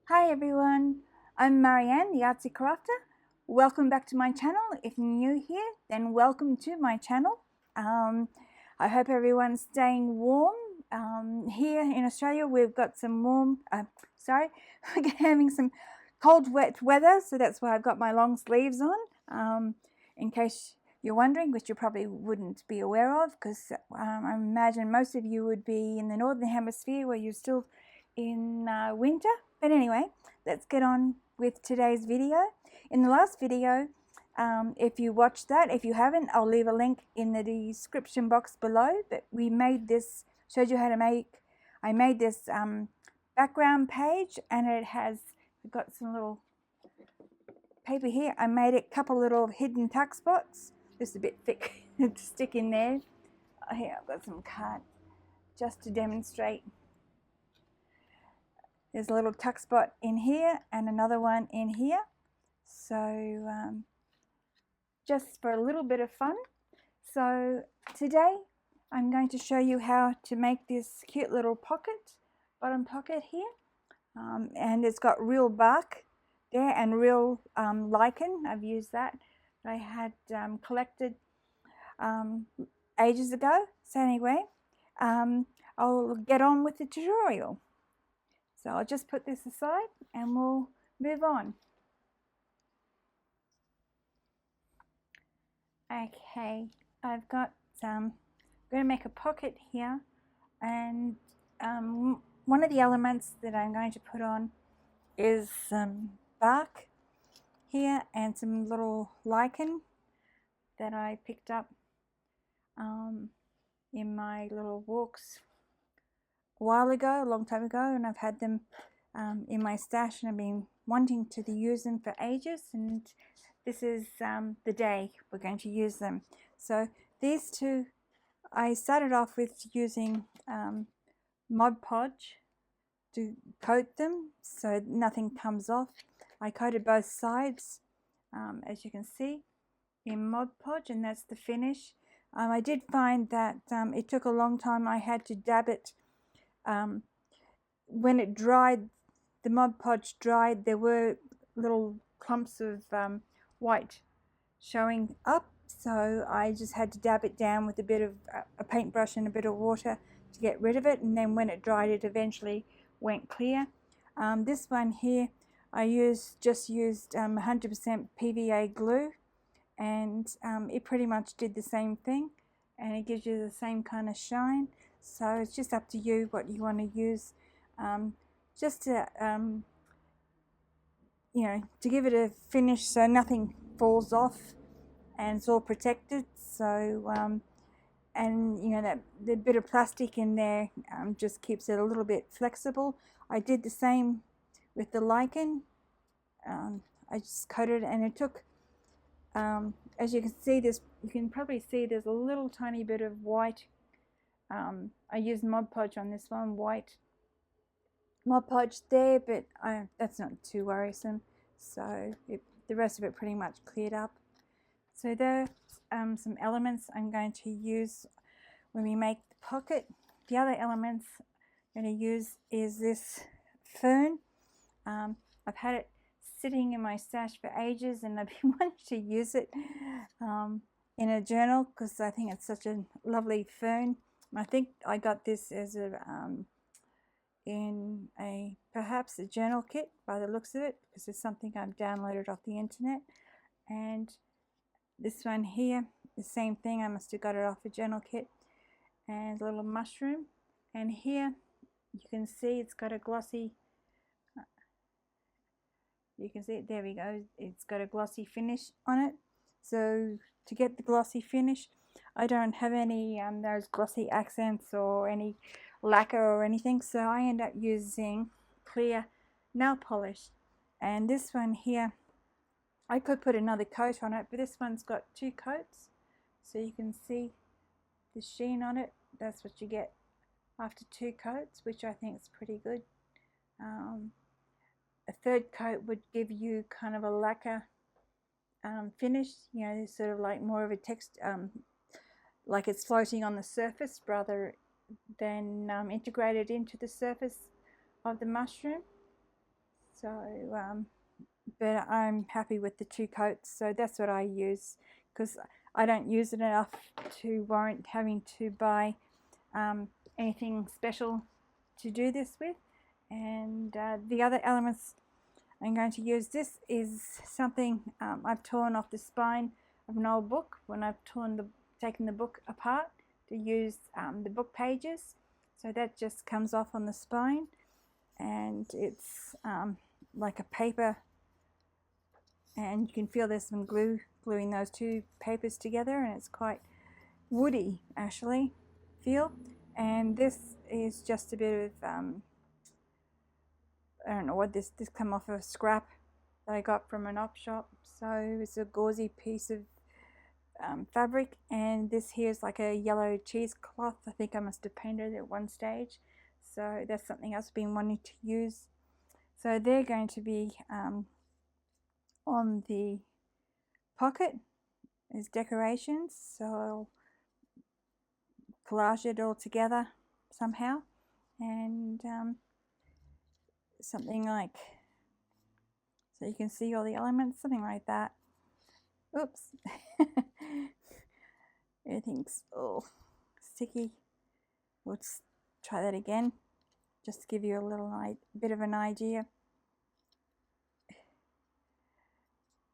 Hi everyone, I'm Marieanne, the Artsie Crafter. Welcome back to my channel. If you're new here, then welcome to my channel. I hope everyone's staying warm. Here in Australia, we've got some we're having some cold, wet weather, so that's why I've got my long sleeves on. In case you're wondering, which you probably wouldn't be aware of, because I imagine most of you would be in the Northern Hemisphere where you're still in winter. But anyway, let's get on with today's video. In the last video, if you watched that, if you haven't, I'll leave a link in the description box below. But we made this, showed you how to make, I made this background page, and it has, we've got some little paper here. I made a couple little hidden tuck spots. This is a bit thick to stick in there. Here, I've got some card just to demonstrate. There's a little tuck spot in here and another one in here. So just for a little bit of fun. So today I'm going to show you how to make this cute little pocket, bottom pocket here. And it's got real bark there and real lichen. I've used that. I had collected ages ago. So anyway, I'll get on with the tutorial. So I'll just put this aside and we'll move on. Okay, I've got I'm going to make a pocket here, and one of the elements that I'm going to put on is some bark here and some little lichen that I picked up in my little walks a while ago, a long time ago, and I've had them in my stash, and I've been wanting to use them for ages, and this is the day we're going to use them. So these two, I started off with using Mod Podge to coat them so nothing comes off. I coated both sides, as you can see, in Mod Podge, and that's the finish. I did find that it took a long time. I had to dab it. When it dried, the Mod Podge dried, there were little clumps of white showing up, so I just had to dab it down with a bit of a paintbrush and a bit of water to get rid of it, and then when it dried it eventually went clear. This one here I just used 100% PVA glue, and it pretty much did the same thing, and it gives you the same kind of shine. So it's just up to you what you want to use, just to you know, to give it a finish so nothing falls off and it's all protected. So and you know, that the bit of plastic in there just keeps it a little bit flexible. I did the same with the lichen. I just coated, and it took as you can see, this, you can probably see there's a little tiny bit of white. I used Mod Podge on this one, white Mod Podge there, but that's not too worrisome. So the rest of it pretty much cleared up. So there's some elements I'm going to use when we make the pocket. The other elements I'm going to use is this fern. I've had it sitting in my stash for ages, and I've been wanting to use it in a journal because I think it's such a lovely fern. I think I got this as a in perhaps a journal kit by the looks of it, because it's something I've downloaded off the internet. And this one here, the same thing, I must have got it off a journal kit. And a little mushroom, and here you can see it's got a glossy, you can see it, there we go, it's got a glossy finish on it. So to get the glossy finish, I don't have any those glossy accents or any lacquer or anything, so I end up using clear nail polish. And this one here, I could put another coat on it, but this one's got 2 coats, so you can see the sheen on it. That's what you get after 2 coats, which I think is pretty good. A 3rd coat would give you kind of a lacquer finish, you know, sort of like more of a text, like it's floating on the surface rather than integrated into the surface of the mushroom. So but I'm happy with the 2 coats, so that's what I use, because I don't use it enough to warrant having to buy anything special to do this with. And the other elements I'm going to use, this is something I've torn off the spine of an old book when I've taken the book apart to use the book pages. So that just comes off on the spine, and it's like a paper, and you can feel there's some gluing those 2 papers together, and it's quite woody actually feel. And this is just a bit of I don't know what this come off of a scrap that I got from an op shop. So it's a gauzy piece of fabric, and this here is like a yellow cheesecloth. I think I must have painted it at one stage, so that's something else I've been wanting to use. So they're going to be on the pocket as decorations, so I'll collage it all together somehow, and something like, so you can see all the elements, something like that. Oops. Everything's all sticky. Let's try that again, just to give you a little bit of an idea.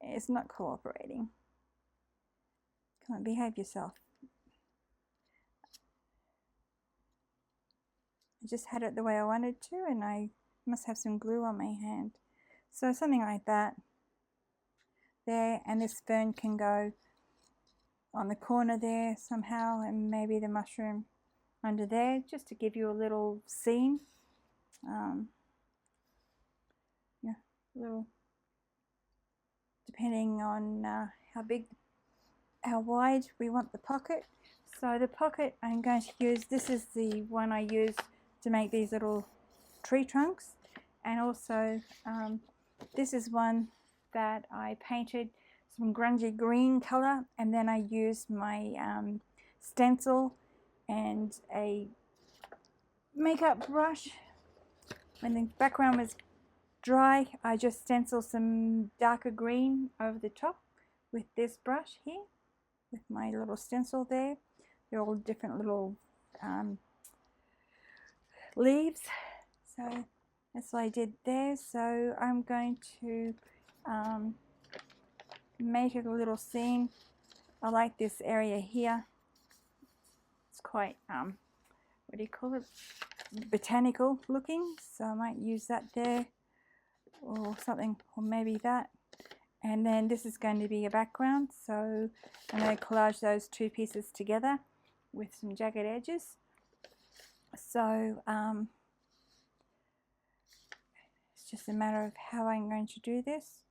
It's not cooperating. Come on, behave yourself. I just had it the way I wanted to, and I must have some glue on my hand. So something like that there, and this fern can go on the corner there somehow, and maybe the mushroom under there, just to give you a little scene. Yeah, little, depending on how wide we want the pocket. So the pocket I'm going to use, this is the one I use to make these little tree trunks, and also this is one that I painted some grungy green color, and then I used my stencil and a makeup brush. When the background was dry, I just stenciled some darker green over the top with this brush here, with my little stencil there. They're all different little leaves. So that's what I did there. So I'm going to make a little scene. I like this area here. It's quite what do you call it, botanical looking, so I might use that there, or something, or maybe that. And then this is going to be a background, so I'm going to collage those 2 pieces together with some jagged edges. So it's just a matter of how I'm going to do this.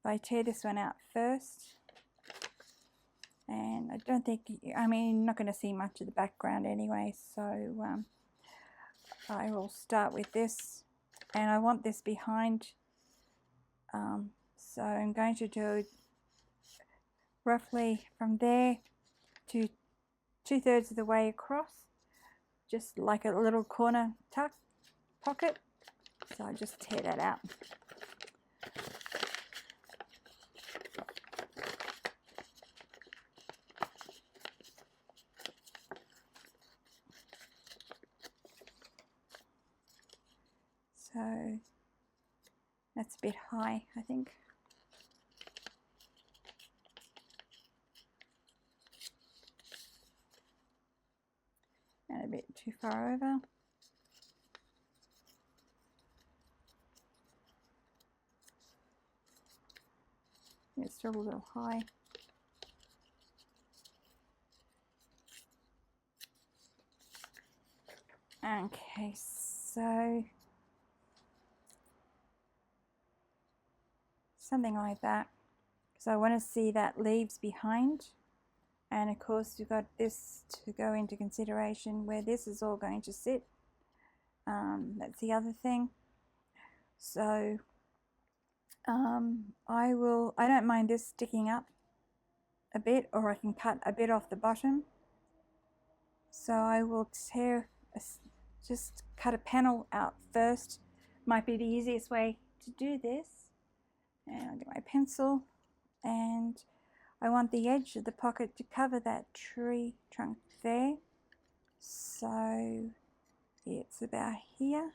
If I tear this one out first, and I don't think, I mean, you're not going to see much of the background anyway, so I will start with this, and I want this behind, so I'm going to do roughly from there to 2/3 of the way across, just like a little corner tuck pocket. So I just tear that out. So that's a bit high, I think. And a bit too far over. It's still a little high. Okay, so something like that. So I want to see that leaves behind, and of course you've got this to go into consideration where this is all going to sit. That's the other thing. So I don't mind this sticking up a bit, or I can cut a bit off the bottom. So I will just cut a panel out first might be the easiest way to do this. And I'll get my pencil, and I want the edge of the pocket to cover that tree trunk there. So it's about here,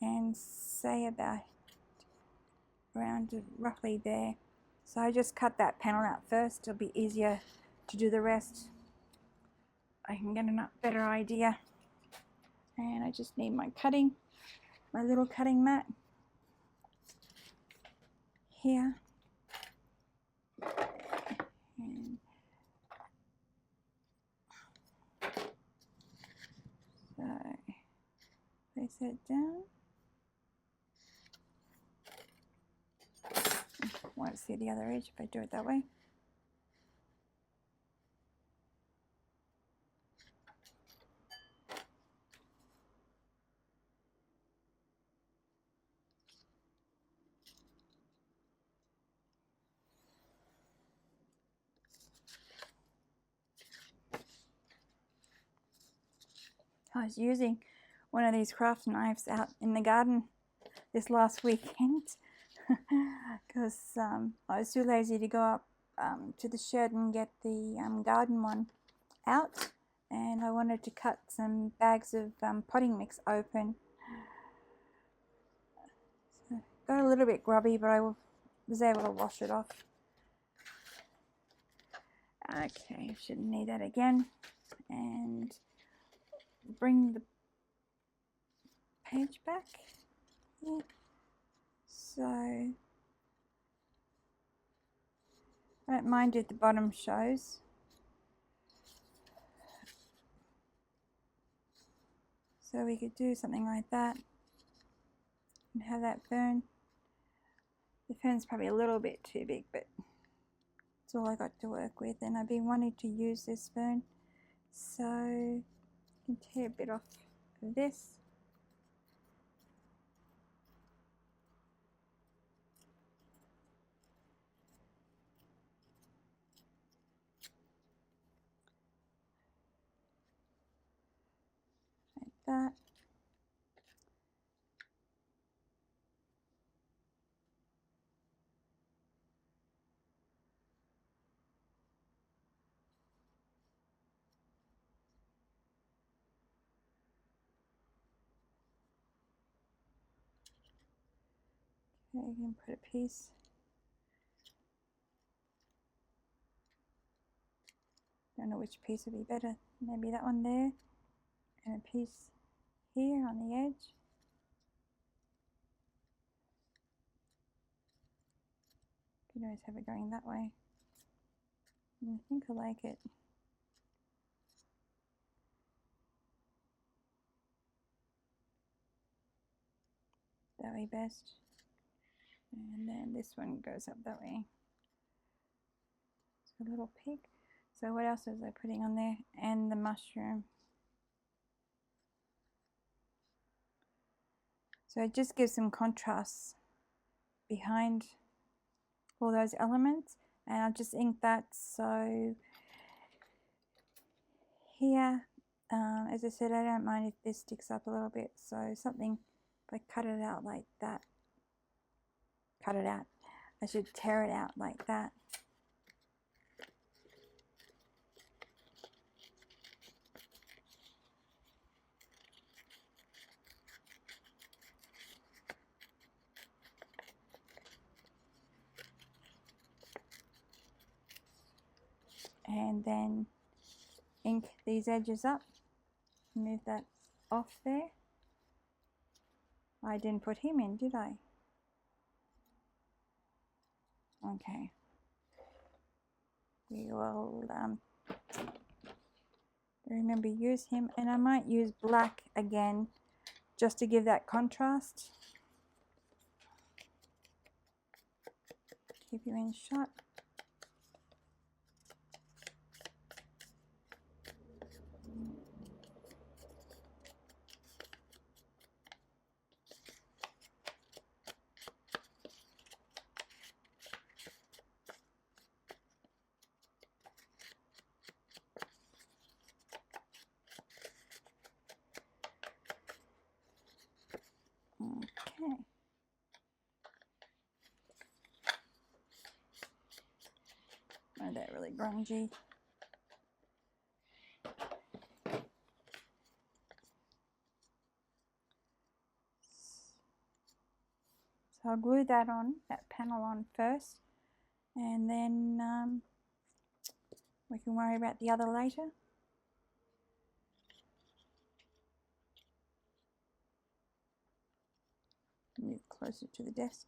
and say about around roughly there. So I just cut that panel out first. It'll be easier to do the rest. I can get a better idea. And I just need my little cutting mat here. And so place that down. I want to see the other edge if I do it that way. I was using one of these craft knives out in the garden this last weekend because I was too lazy to go up to the shed and get the garden one out, and I wanted to cut some bags of potting mix open. So got a little bit grubby, but I was able to wash it off. Okay, shouldn't need that again. And bring the page back here. So I don't mind if the bottom shows. So we could do something like that and have that fern. The fern's probably a little bit too big, but it's all I got to work with, and I've been wanting to use this fern. So you can tear a bit off of this. Like that. Okay, you can put a piece. Don't know which piece would be better. Maybe that one there, and a piece here on the edge. You can always have it going that way. And I think I like it. That way best. And then this one goes up that way. It's a little pig. So what else was I putting on there? And the mushroom. So it just gives some contrast behind all those elements. And I'll just ink that. So here, as I said, I don't mind if this sticks up a little bit. So something, if I cut it out like that, I should tear it out like that. And then ink these edges up, move that off there. I didn't put him in, did I? Okay. We will remember use him, and I might use black again just to give that contrast. Keep you in shot. Okay. Oh, they're really grungy. So I'll glue that on, that panel on first, and then we can worry about the other later. Move closer to the desk.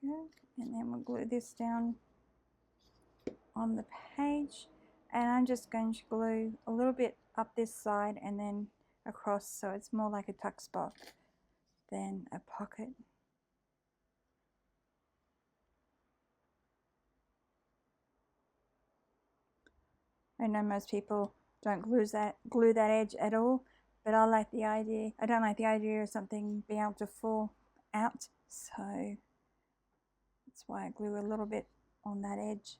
Good. And then we'll glue this down on the page, and I'm just going to glue a little bit up this side and then across, so it's more like a tuck spot than a pocket. I know most people don't glue that edge at all, but I like the idea. I don't like the idea of something being able to fall out, so that's why I glue a little bit on that edge.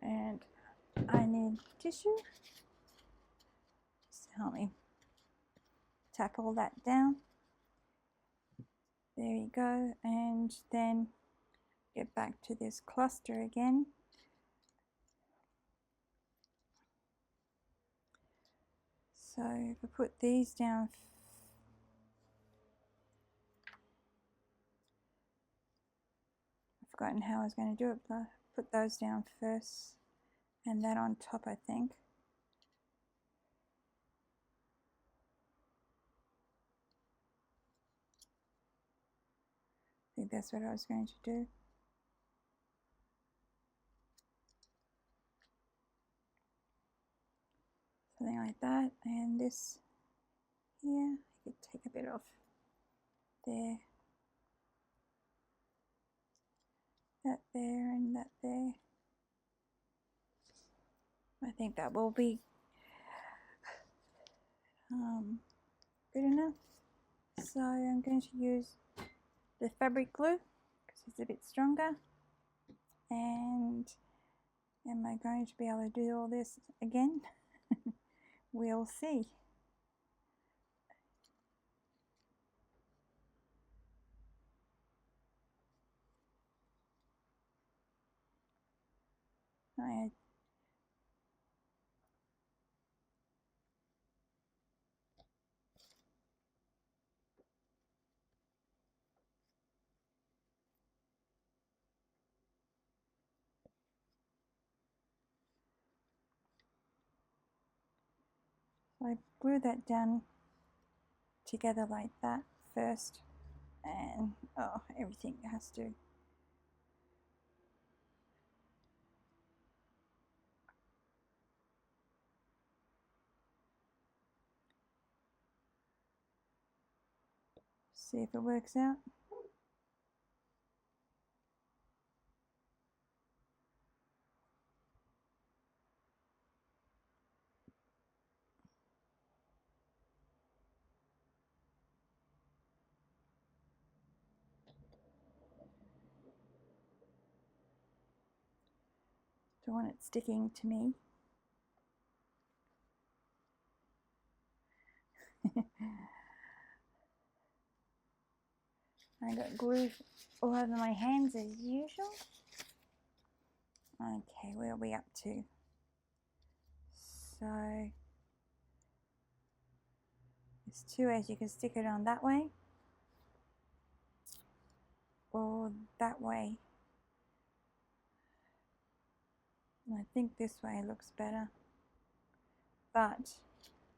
And I need tissue. Just help me tap all that down. There you go, and then get back to this cluster again. So if I put these down, I've forgotten how I was going to do it, but I put those down first and that on top, I think. I think that's what I was going to do. Something like that, and this here, I could take a bit off there. That there and that there. I think that will be good enough. So I'm going to use the fabric glue because it's a bit stronger. And am I going to be able to do all this again? We'll see. I glue that down together like that first, and oh, everything has to. See if it works out. Don't want it sticking to me. I got glue all over my hands as usual. Okay, where are we up to? So there's two ways you can stick it on, that way or that way. And I think this way looks better, but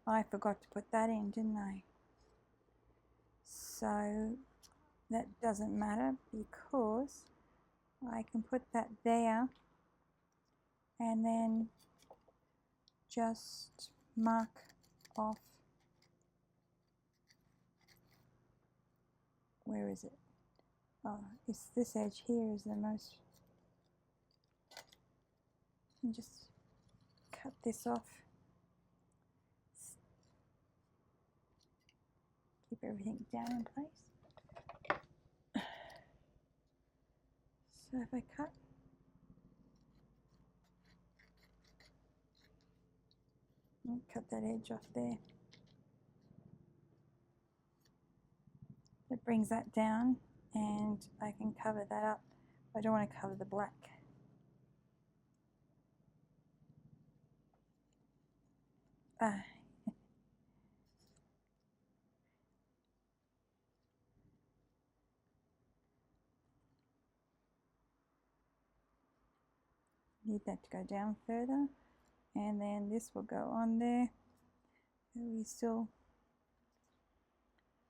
I forgot to put that in, didn't I? So that doesn't matter because I can put that there and then just mark off, where is it? Oh, it's this edge here is the most, and just cut this off. Keep everything down in place. So if I cut that edge off there, it brings that down and I can cover that up. I don't want to cover the black. Need that to go down further, and then this will go on there. We still,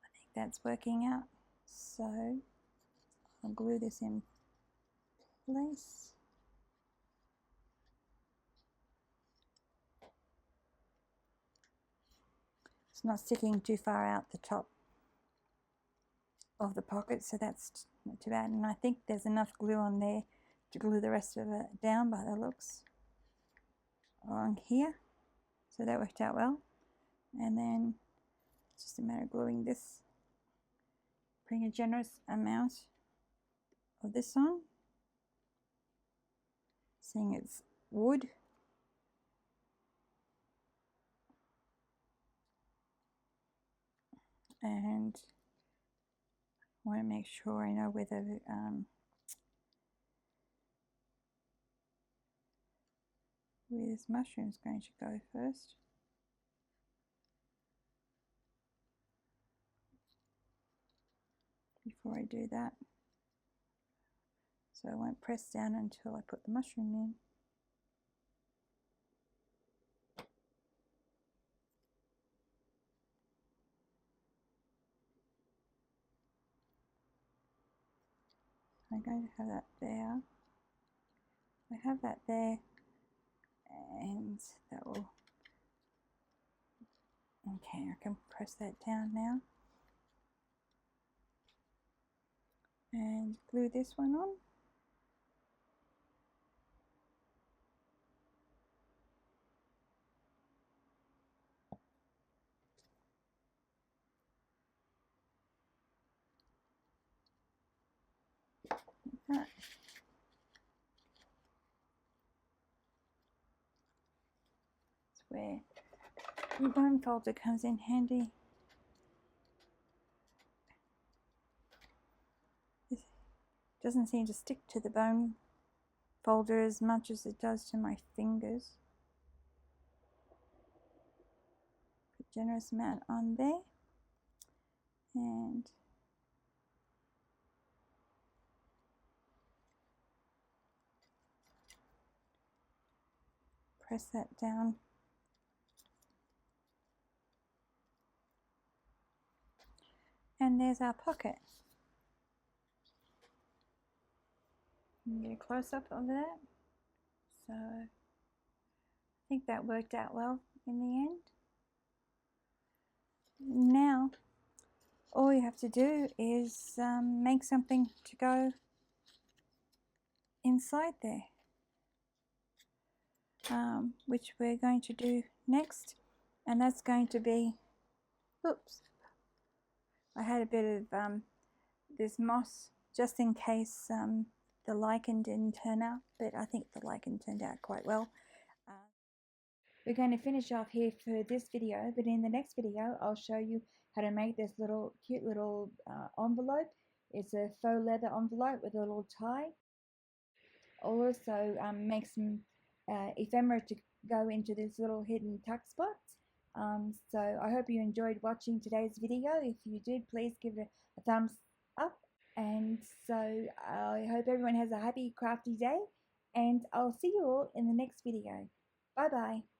I think that's working out, so I'll glue this in place. It's not sticking too far out the top of the pocket, so that's not too bad, and I think there's enough glue on there to glue the rest of it down by the looks on here, so that worked out well. And then it's just a matter of gluing this, putting a generous amount of this on, seeing it's wood. And I want to make sure I know whether where this mushroom is going to go first. Before I do that, so I won't press down until I put the mushroom in. I'm going to have that there. I have that there, and that will, okay, I can press that down now and glue this one on. Like that. That's where your bone folder comes in handy. It doesn't seem to stick to the bone folder as much as it does to my fingers. Put a generous amount on there, and press that down. And there's our pocket. Get a close-up of that. So I think that worked out well in the end. Now all you have to do is make something to go inside there, which we're going to do next, and that's going to be, oops, I had a bit of this moss just in case the lichen didn't turn out, but I think the lichen turned out quite well. We're going to finish off here for this video, but in the next video I'll show you how to make this cute little envelope. It's a faux leather envelope with a little tie. I'll also make some ephemera to go into this little hidden tuck spots. So I hope you enjoyed watching today's video. If you did, please give it a thumbs up. And so I hope everyone has a happy crafty day, and I'll see you all in the next video. Bye bye.